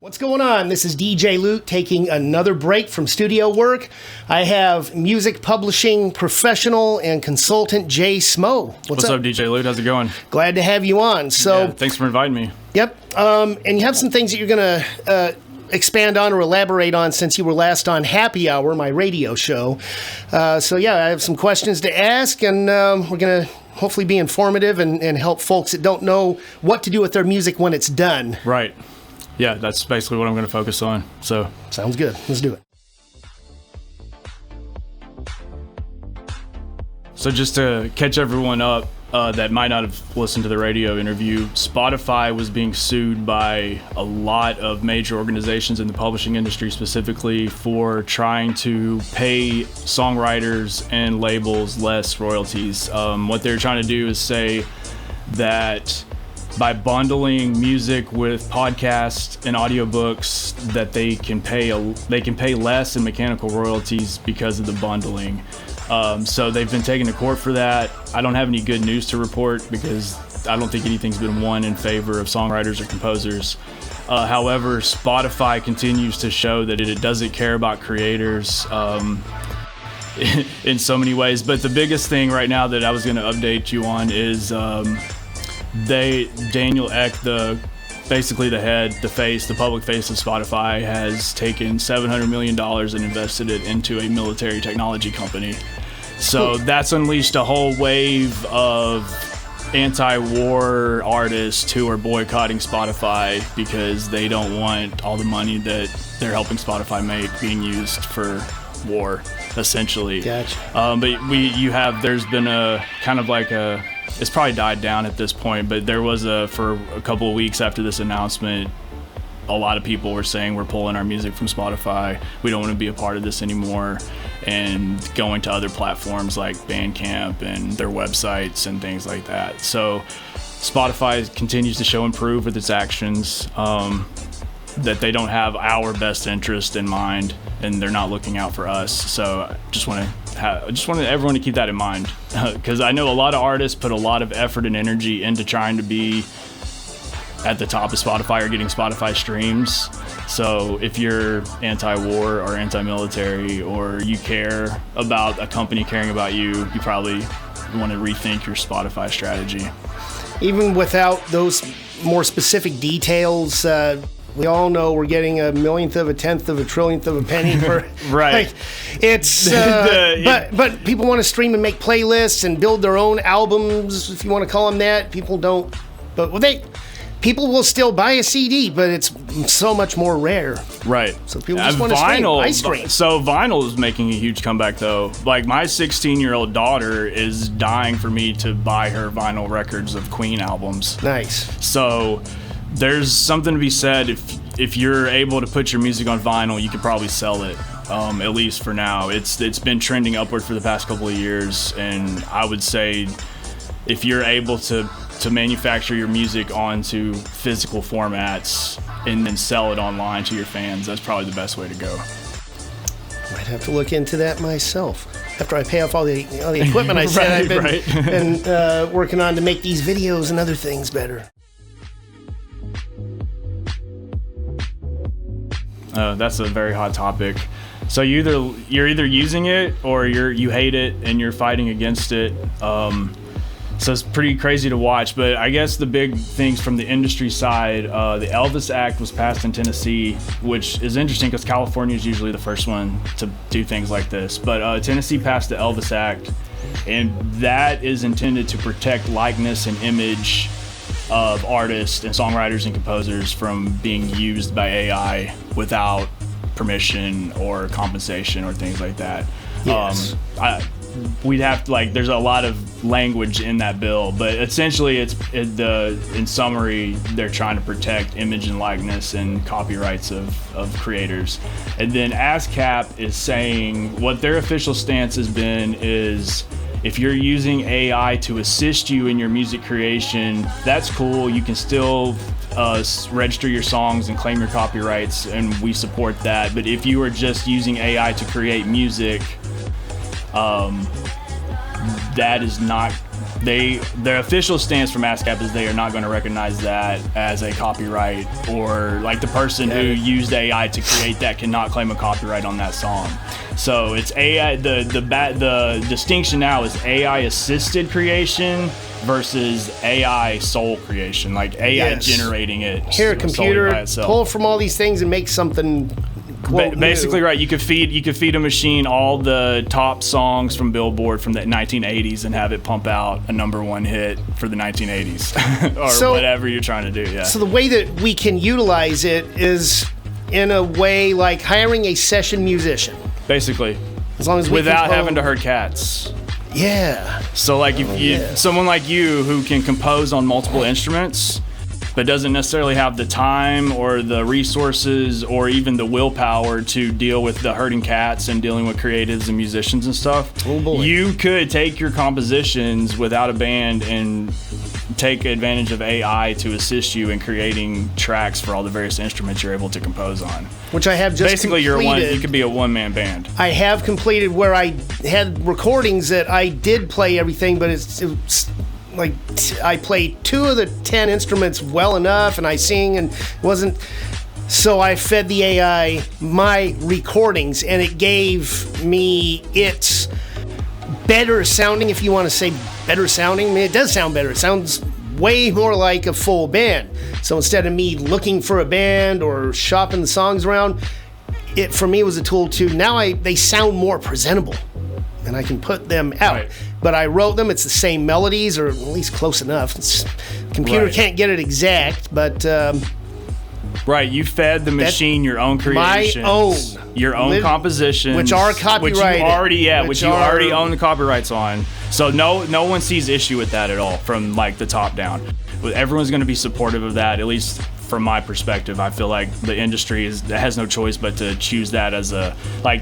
What's going on? This is DJ Lute taking another break from studio work. I have music publishing professional and consultant J.Smo. What's up, DJ Lute? How's it going? Glad to have you on. So, thanks for inviting me. Yep. And you have some things that you're going to expand on or elaborate on since you were last on Happy Hour, my radio show. I have some questions to ask, and we're going to hopefully be informative and help folks that don't know what to do with their music when it's done. Right. Yeah, that's basically what I'm going to focus on. So sounds good. Let's do it. So just to catch everyone up that might not have listened to the radio interview, Spotify was being sued by a lot of major organizations in the publishing industry specifically for trying to pay songwriters and labels less royalties. What they're trying to do is say that by bundling music with podcasts and audiobooks, that they can pay less in mechanical royalties because of the bundling. So they've been taken to court for that. I don't have any good news to report because I don't think anything's been won in favor of songwriters or composers. However, Spotify continues to show that it doesn't care about creators in so many ways. But the biggest thing right now that I was going to update you on is Daniel Ek, the public face of Spotify, has taken $700 million and invested it into a military technology company. So that's unleashed a whole wave of anti-war artists who are boycotting Spotify because they don't want all the money that they're helping Spotify make being used for war, essentially. Gotcha. There's been a kind of like a, it's probably died down at this point, but there was for a couple of weeks after this announcement, a lot of people were saying we're pulling our music from Spotify. We don't want to be a part of this anymore, and going to other platforms like Bandcamp and their websites and things like that. So Spotify continues to show and prove with its actions that they don't have our best interest in mind, and they're not looking out for us. So I just want everyone to keep that in mind, because I know a lot of artists put a lot of effort and energy into trying to be at the top of Spotify or getting Spotify streams. So if you're anti-war or anti-military, or you care about a company caring about you, you probably want to rethink your Spotify strategy. Even without those more specific details, we all know we're getting a millionth of a tenth of a trillionth of a penny for right. Like, it's but people want to stream and make playlists and build their own albums, if you want to call them that. People don't, but people will still buy a CD, but it's so much more rare. Right. So people just want to stream. I stream. So vinyl is making a huge comeback, though. Like, my 16-year-old daughter is dying for me to buy her vinyl records of Queen albums. Nice. So there's something to be said. If you're able to put your music on vinyl, you could probably sell it, at least for now. It's been trending upward for the past couple of years, and I would say if you're able to manufacture your music onto physical formats and then sell it online to your fans, that's probably the best way to go. Might have to look into that myself after I pay off all the equipment I said I've been working on to make these videos and other things better. That's a very hot topic. So you're either using it or you hate it and you're fighting against it. So it's pretty crazy to watch. But I guess the big things from the industry side, the Elvis Act was passed in Tennessee, which is interesting because California is usually the first one to do things like this. But Tennessee passed the Elvis Act, and that is intended to protect likeness and image of artists and songwriters and composers from being used by AI without permission or compensation or things like that. Yes. We'd have to, there's a lot of language in that bill, but essentially in summary, they're trying to protect image and likeness and copyrights of creators. And then ASCAP is saying what their official stance has been is, if you're using AI to assist you in your music creation, that's cool. You can still register your songs and claim your copyrights, and we support that. But if you are just using AI to create music, that is not their official stance from ASCAP is they are not going to recognize that as a copyright, or like the person who used AI to create that cannot claim a copyright on that song. So it's AI. The distinction now is AI assisted creation versus AI soul creation, like AI generating it. Here, a computer pull from all these things and make something. Basically, right. You could feed a machine all the top songs from Billboard from the 1980s and have it pump out a #1 hit for the 1980s or whatever you're trying to do. Yeah. So the way that we can utilize it is in a way like hiring a session musician. Basically, as long as without having to herd cats. Yeah. So like if someone like you who can compose on multiple instruments, but doesn't necessarily have the time or the resources or even the willpower to deal with the herding cats and dealing with creatives and musicians and stuff, you could take your compositions without a band and take advantage of AI to assist you in creating tracks for all the various instruments you're able to compose on. Which I have just basically completed. You could be a one-man band. I have completed where I had recordings that I did play everything, but it's like I play 2 of the 10 instruments well enough, and I sing, and it wasn't. So I fed the AI my recordings, and it gave me its better sounding, if you want to say better sounding. I mean, it does sound better. It sounds way more like a full band. So instead of me looking for a band or shopping the songs around, it for me was a tool to they sound more presentable, and I can put them out. Right. But I wrote them. It's the same melodies, or at least close enough. Computer can't get it exact, but right. You fed the machine your own creations, your own compositions, which are copyrighted, which you already own the copyrights on. So no one sees issue with that at all from like the top down. Everyone's going to be supportive of that, at least from my perspective. I feel like the industry has no choice but to choose that as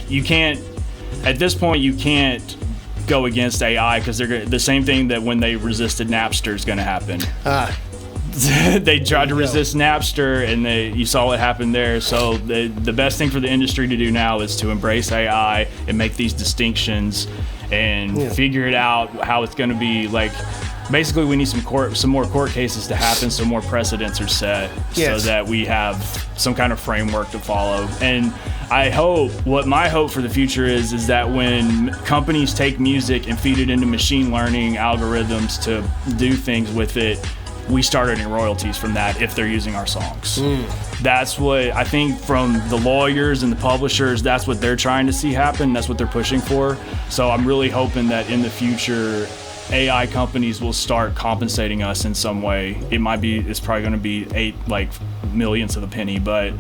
you can't. At this point, you can't go against AI because they're the same thing that when they resisted Napster is going to happen. They tried to resist Napster, and you saw what happened there. So the best thing for the industry to do now is to embrace AI and make these distinctions and figure it out how it's going to be. Like, basically, we need some more court cases to happen, so more precedents are set, so that we have some kind of framework to follow. And my hope for the future is that when companies take music and feed it into machine learning algorithms to do things with it, we start earning royalties from that if they're using our songs. That's what I think from the lawyers and the publishers, that's what they're trying to see happen. That's what they're pushing for. So I'm really hoping that in the future, AI companies will start compensating us in some way. It's probably going to be millionths of a penny, but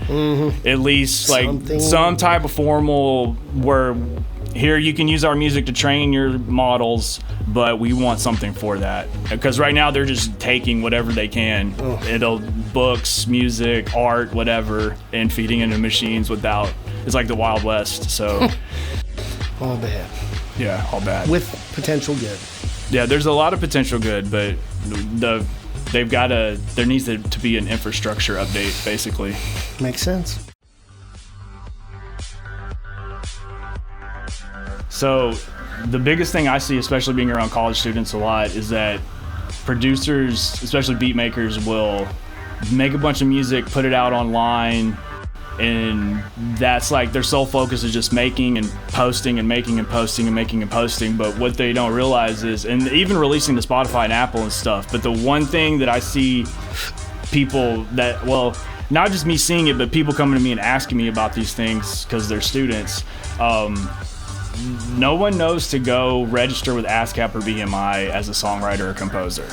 at least some type of formal where here you can use our music to train your models, but we want something for that. Because right now they're just taking whatever they can. Books, music, art, whatever, and feeding into machines it's like the Wild West. So all bad. Yeah, all bad. With potential good. Yeah, there's a lot of potential good, but there needs to be an infrastructure update, basically. Makes sense. So the biggest thing I see, especially being around college students a lot, is that producers, especially beat makers, will make a bunch of music, put it out online, and that's like their sole focus is just making and posting and making and posting and making and posting. But what they don't realize is, and even releasing to Spotify and Apple and stuff, but the one thing that I see people that, well, not just me seeing it, but people coming to me and asking me about these things because they're students, no one knows to go register with ASCAP or BMI as a songwriter or composer.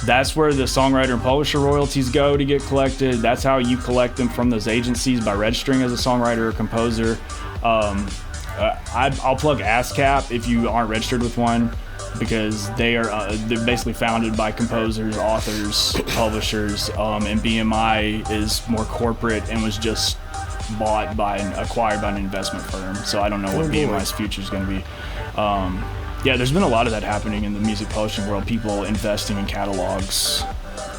That's where the songwriter and publisher royalties go to get collected. That's how you collect them from those agencies, by registering as a songwriter or composer. I'll plug ASCAP if you aren't registered with one, because they're basically founded by composers, authors, publishers, and BMI is more corporate and was just acquired by an investment firm. So I don't know what BMI's future is going to be. Yeah, there's been a lot of that happening in the music publishing world. People investing in catalogs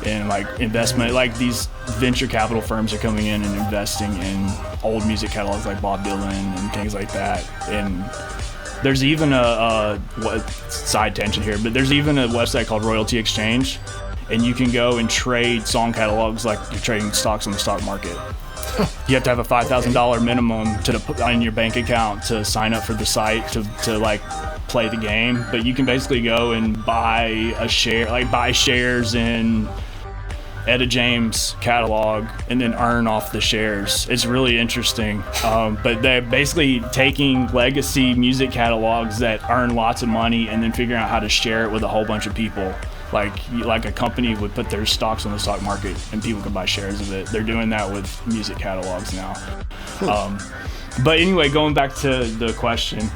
and investment, these venture capital firms are coming in and investing in old music catalogs like Bob Dylan and things like that. And There's even side tangent here, but there's even a website called Royalty Exchange, and you can go and trade song catalogs like you're trading stocks on the stock market. You have to have a $5,000 minimum to put on your bank account to sign up for the site to like play the game. But you can basically go and buy shares in Etta James catalog and then earn off the shares. It's really interesting. But they're basically taking legacy music catalogs that earn lots of money and then figuring out how to share it with a whole bunch of people. Like a company would put their stocks on the stock market and people can buy shares of it. They're doing that with music catalogs now. But anyway, going back to the question,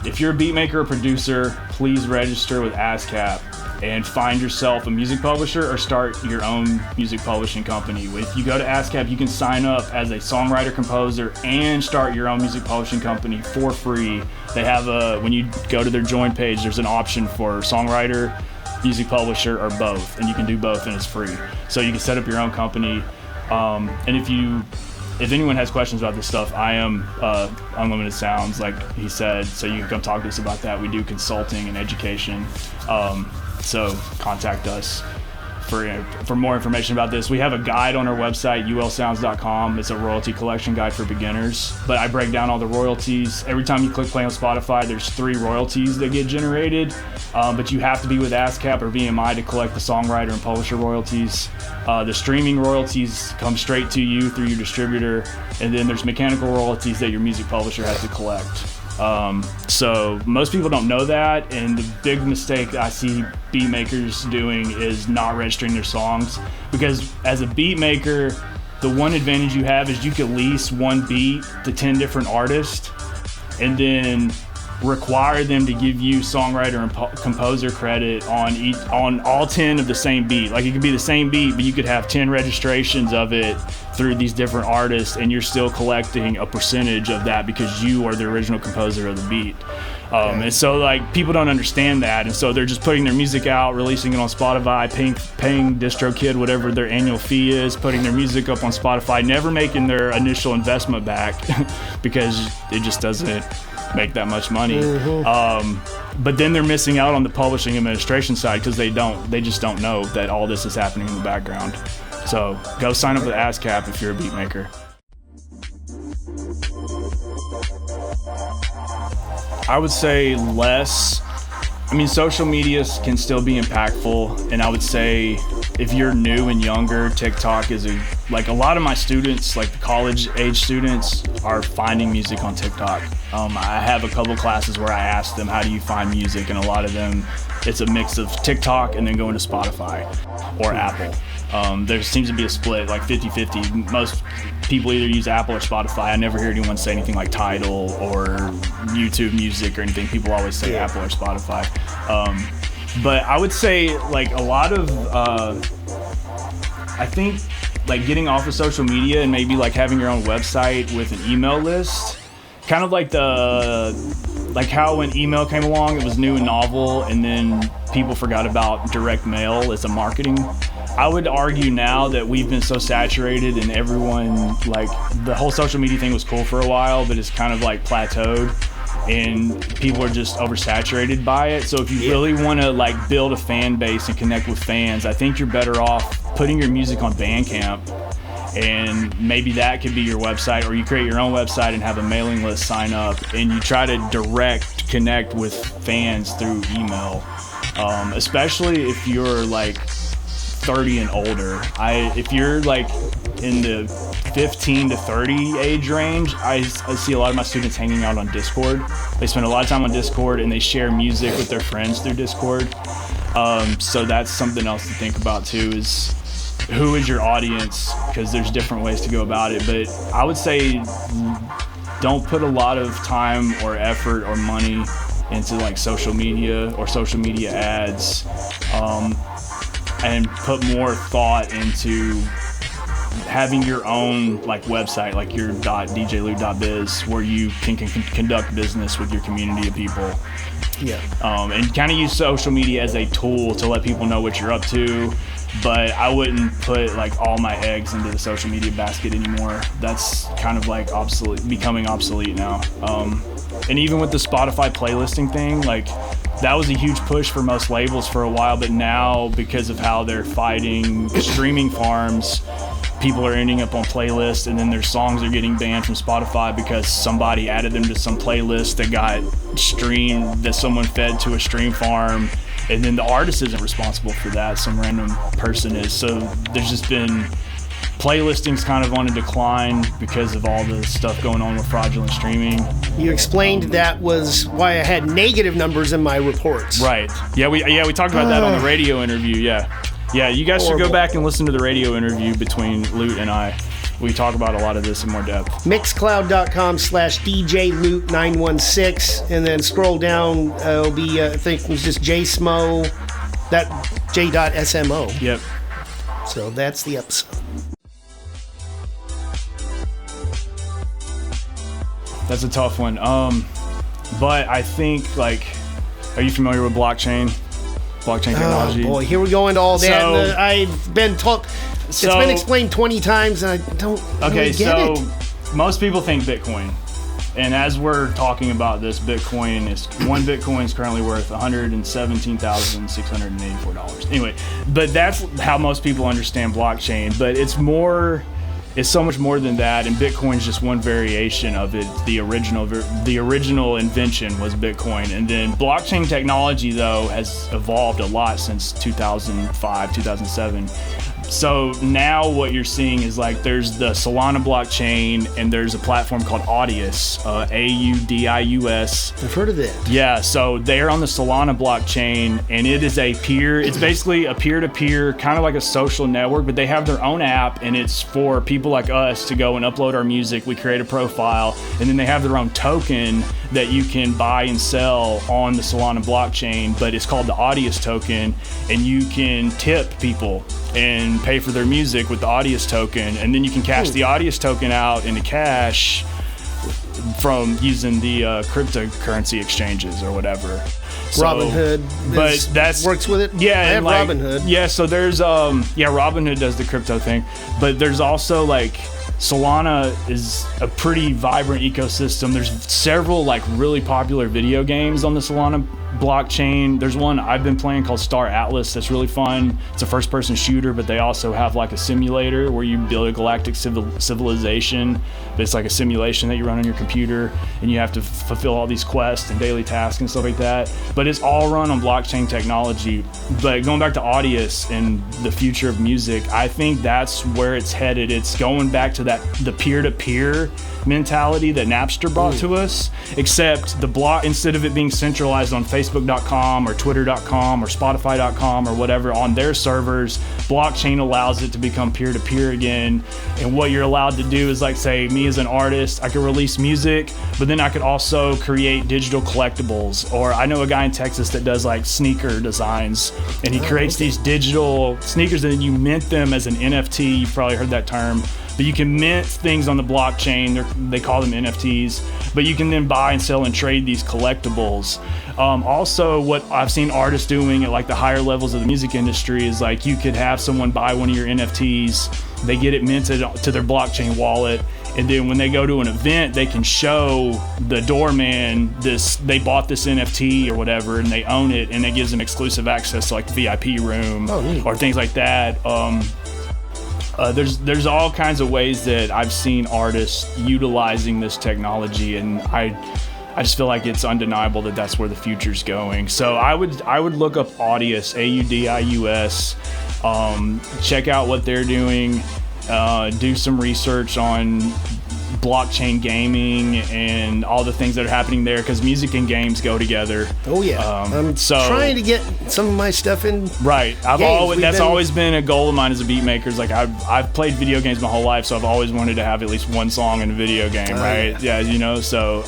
if you're a beat maker or producer, please register with ASCAP and find yourself a music publisher or start your own music publishing company. If you go to ASCAP, you can sign up as a songwriter, composer, and start your own music publishing company for free. They have when you go to their join page, there's an option for songwriter, music publisher, or both, and you can do both and it's free. So you can set up your own company. And if anyone has questions about this stuff, I am Unlimited Sounds, like he said, so you can come talk to us about that. We do consulting and education. So contact us for more information about this. We have a guide on our website, ulsounds.com. It's a royalty collection guide for beginners, but I break down all the royalties. Every time you click play on Spotify, there's 3 royalties that get generated, but you have to be with ASCAP or VMI to collect the songwriter and publisher royalties. The streaming royalties come straight to you through your distributor, and then there's mechanical royalties that your music publisher has to collect. So most people don't know that, and the big mistake I see beat makers doing is not registering their songs, because as a beat maker, the one advantage you have is you can lease one beat to 10 different artists and then require them to give you songwriter and composer credit on all 10 of the same beat. Like, it could be the same beat, but you could have 10 registrations of it through these different artists, and you're still collecting a percentage of that because you are the original composer of the beat. And so, like, people don't understand that, and so they're just putting their music out, releasing it on Spotify, paying DistroKid whatever their annual fee is, putting their music up on Spotify, never making their initial investment back because it just doesn't make that much money. But then they're missing out on the publishing administration side because they just don't know that all this is happening in the background. So go sign up with ASCAP if you're a beat maker. I would say less. I mean, social media can still be impactful, and I would say if you're new and younger, TikTok is a lot of my students, like the college age students, are finding music on TikTok. I have a couple classes where I ask them, how do you find music? And a lot of them, it's a mix of TikTok and then going to Spotify or Apple. There seems to be a split, like 50-50. Most people either use Apple or Spotify. I never hear anyone say anything like Tidal or YouTube Music or anything. People always say Apple or Spotify. But I would say, like, a lot of, I think, like, getting off of social media and maybe, like, having your own website with an email list, kind of like how when email came along, it was new and novel, and then people forgot about direct mail as a marketing. I would argue now that we've been so saturated and everyone, like, the whole social media thing was cool for a while, but it's kind of like plateaued and people are just oversaturated by it. So if you really want to, like, build a fan base and connect with fans, I think you're better off putting your music on Bandcamp, and maybe that could be your website, or you create your own website and have a mailing list, sign up, and you try to direct connect with fans through email, especially if you're like 30 and older. If you're like in the 15 to 30 age range, I see a lot of my students hanging out on Discord. They spend a lot of time on Discord and they share music with their friends through Discord. So that's something else to think about too, is who is your audience, because there's different ways to go about it. But I would say don't put a lot of time or effort or money into like social media or social media ads, and put more thought into having your own like website, like your .djlou.biz, where you can conduct business with your community of people. And kind of use social media as a tool to let people know what you're up to, but I wouldn't put like all my eggs into the social media basket anymore. That's kind of like becoming obsolete now. And even with the Spotify playlisting thing, like that was a huge push for most labels for a while, but now because of how they're fighting streaming farms, people are ending up on playlists, and then their songs are getting banned from Spotify because somebody added them to some playlist that got streamed, that someone fed to a stream farm, and then the artist isn't responsible for that, some random person is. So there's just been playlisting's kind of on a decline because of all the stuff going on with fraudulent streaming. You explained that was why I had negative numbers in my reports. Right. Yeah, we talked about that on the radio interview. Yeah, you guys should go back and listen to the radio interview between Lute and I. We talk about a lot of this in more depth. Mixcloud.com/DJLute916, and then scroll down. It'll be, I think it was just J.Smo, that J.Smo. Yep. So that's the episode. That's a tough one. But I think, like, are you familiar with blockchain technology? Oh boy, here we go into all that. So, I've been taught. It's been explained 20 times, and I don't really get it. Most people think Bitcoin, and as we're talking about this, one Bitcoin is currently worth $117,684. Anyway, but that's how most people understand blockchain. But it's so much more than that, and Bitcoin's just one variation of it. The original invention was Bitcoin, and then blockchain technology though has evolved a lot since 2005, 2007. So now what you're seeing is like there's the Solana blockchain, and there's a platform called Audius, Audius. I've heard of it. Yeah, so they're on the Solana blockchain, and it's basically a peer-to-peer, kind of like a social network, but they have their own app, and it's for people like us to go and upload our music. We create a profile, and then they have their own token that you can buy and sell on the Solana blockchain, but it's called the Audius token, and you can tip people and pay for their music with the Audius token, and then you can cash the Audius token out into cash from using the cryptocurrency exchanges or whatever. So, Robinhood works with it. Yeah, I have Robinhood. Yeah, so there's Robinhood does the crypto thing, but there's also like Solana is a pretty vibrant ecosystem. There's several like really popular video games on the Solana blockchain. There's one I've been playing called Star Atlas that's really fun. It's a first-person shooter, but they also have like a simulator where you build a galactic civilization. But it's like a simulation that you run on your computer, and you have to fulfill all these quests and daily tasks and stuff like that. But it's all run on blockchain technology. But going back to Audius and the future of music, I think that's where it's headed. It's going back to the peer-to-peer mentality that Napster brought to us, except instead of it being centralized on Facebook.com or Twitter.com or Spotify.com or whatever on their servers, blockchain allows it to become peer-to-peer again. And what you're allowed to do is, like, say, me as an artist, I could release music, but then I could also create digital collectibles. Or I know a guy in Texas that does like sneaker designs, and he creates these digital sneakers, and then you mint them as an NFT. You've probably heard that term. But you can mint things on the blockchain. They call them NFTs. But you can then buy and sell and trade these collectibles. Also, what I've seen artists doing at like the higher levels of the music industry is like you could have someone buy one of your NFTs. They get it minted to their blockchain wallet. And then when they go to an event, they can show the doorman they bought this NFT or whatever, and they own it, and it gives them exclusive access to like the VIP room or things like that. There's all kinds of ways that I've seen artists utilizing this technology, and I just feel like it's undeniable that that's where the future's going. So I would look up Audius, Audius, check out what they're doing, do some research on blockchain gaming and all the things that are happening there, because music and games go together. Oh yeah, I'm trying to get some of my stuff in. Right, that's always been a goal of mine as a beat maker. Like I've played video games my whole life, so I've always wanted to have at least one song in a video game. Right? Yeah, you know. So,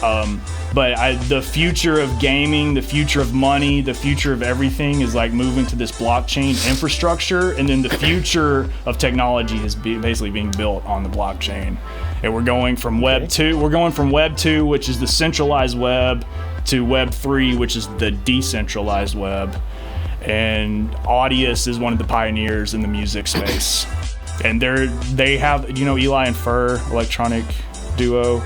but the future of gaming, the future of money, the future of everything is like moving to this blockchain infrastructure, and then the future of technology is basically being built on the blockchain. And we're going from Web 2. We're going from Web 2, which is the centralized web, to Web 3, which is the decentralized web. And Audius is one of the pioneers in the music space. And they have, Eli and Fur, electronic duo.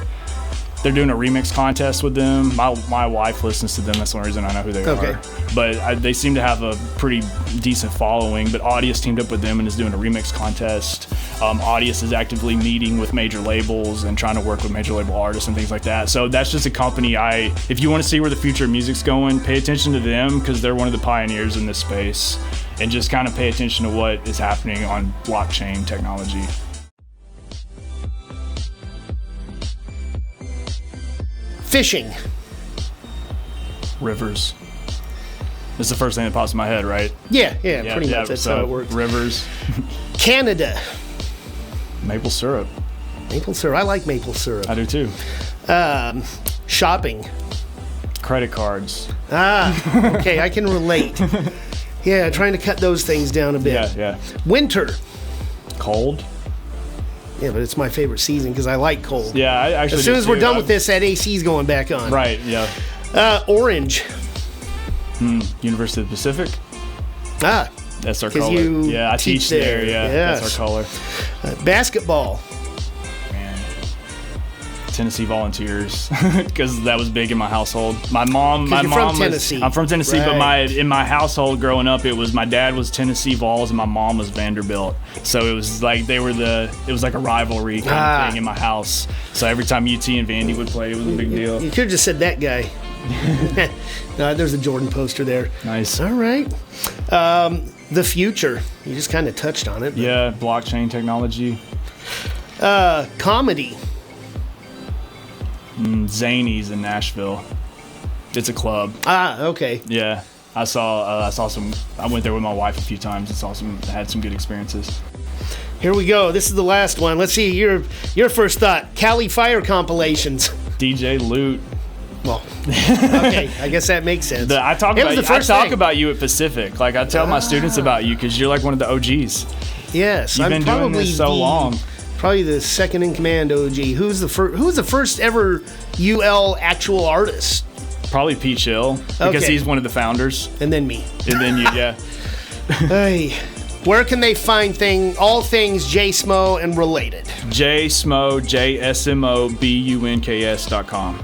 They're doing a remix contest with them. My wife listens to them. That's the only reason I know who they are. But they seem to have a pretty decent following. But Audius teamed up with them and is doing a remix contest. Audius is actively meeting with major labels and trying to work with major label artists and things like that. So that's just a company if you want to see where the future of music's going, pay attention to them because they're one of the pioneers in this space. And just kind of pay attention to what is happening on blockchain technology. Fishing. Rivers. That's the first thing that pops in my head, right? Yeah, pretty much. That's how it works. Rivers. Canada. Maple syrup. Maple syrup. I like maple syrup. I do too. Shopping. Credit cards. Okay, I can relate. Yeah, trying to cut those things down a bit. Yeah. Winter. Cold. Yeah, but it's my favorite season because I like cold. Yeah, I actually. As soon as we're done with this, that AC's going back on. Right. Yeah. Orange. University of the Pacific. That's our color. Yeah, I teach there. Yeah, yes. That's our color. Basketball. Man, Tennessee Volunteers, because that was big in my household. My mom from Tennessee. I'm from Tennessee, right. But in my household growing up, it was my dad was Tennessee Vols and my mom was Vanderbilt. So it was like it was like a rivalry kind of thing in my house. So every time UT and Vandy would play, it was a big deal. You could have just said that guy. No, there's a Jordan poster there. Nice. All right. The future. You just kind of touched on it. Yeah, blockchain technology. Comedy. Zanies in Nashville. It's a club. Okay. Yeah, I saw some. I went there with my wife a few times and had some good experiences. Here we go. This is the last one. Let's see your first thought. Cali Fire compilations. DJ Loot. Well, okay, I guess that makes sense. I talk about you at Pacific. Like I tell my students about you because you're like one of the OGs. Yes, you've been doing this so long. Probably the second in command OG. Who's the first ever UL actual artist? Probably Pete Chill because he's one of the founders. And then me. And then you, yeah. Hey. Where can they find all things J.Smo and related? J.Smo, JSMO,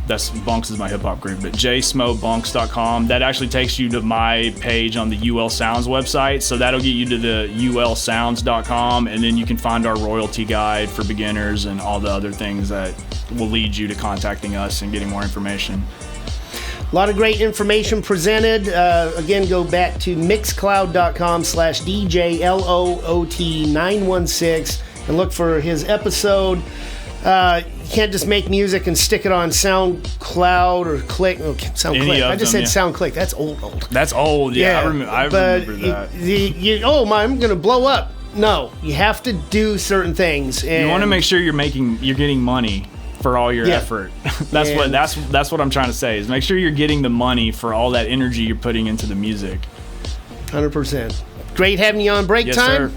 That's Bunks is my hip hop group, but JSMOBunks.com. That actually takes you to my page on the UL Sounds website. So that'll get you to the ulsounds.com, and then you can find our royalty guide for beginners and all the other things that will lead you to contacting us and getting more information. A lot of great information presented. Again, go back to mixcloud.com/DJLOOT916 and look for his episode. You can't just make music and stick it on SoundCloud or Click. Oh, SoundClick. I just said SoundClick. That's old. That's old. Yeah, I remember that. I'm going to blow up. No, you have to do certain things. And you want to make sure you're getting money for all your effort. That's what I'm trying to say is make sure you're getting the money for all that energy you're putting into the music. 100%. Great having you on Break Time. Sir.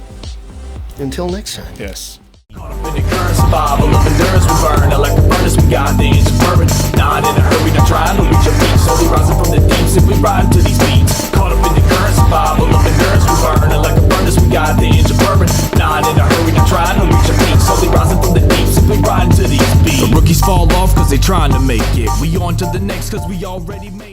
Until next time. Yes. Caught up in the current survival of endurance, we burn like a furnace. We got the engine burning, not in a hurry, not trying to reach your peak. Slowly rising from the deeps, and we ride to these beats. Caught up in the current survival of endurance, we burn like a furnace. We got the engine burning, not in a hurry, not trying to reach your peak. Slowly rising from the deeps, and we ride to these beats. The rookies fall off 'cause they trying to make it. We on to the next 'cause we already made it.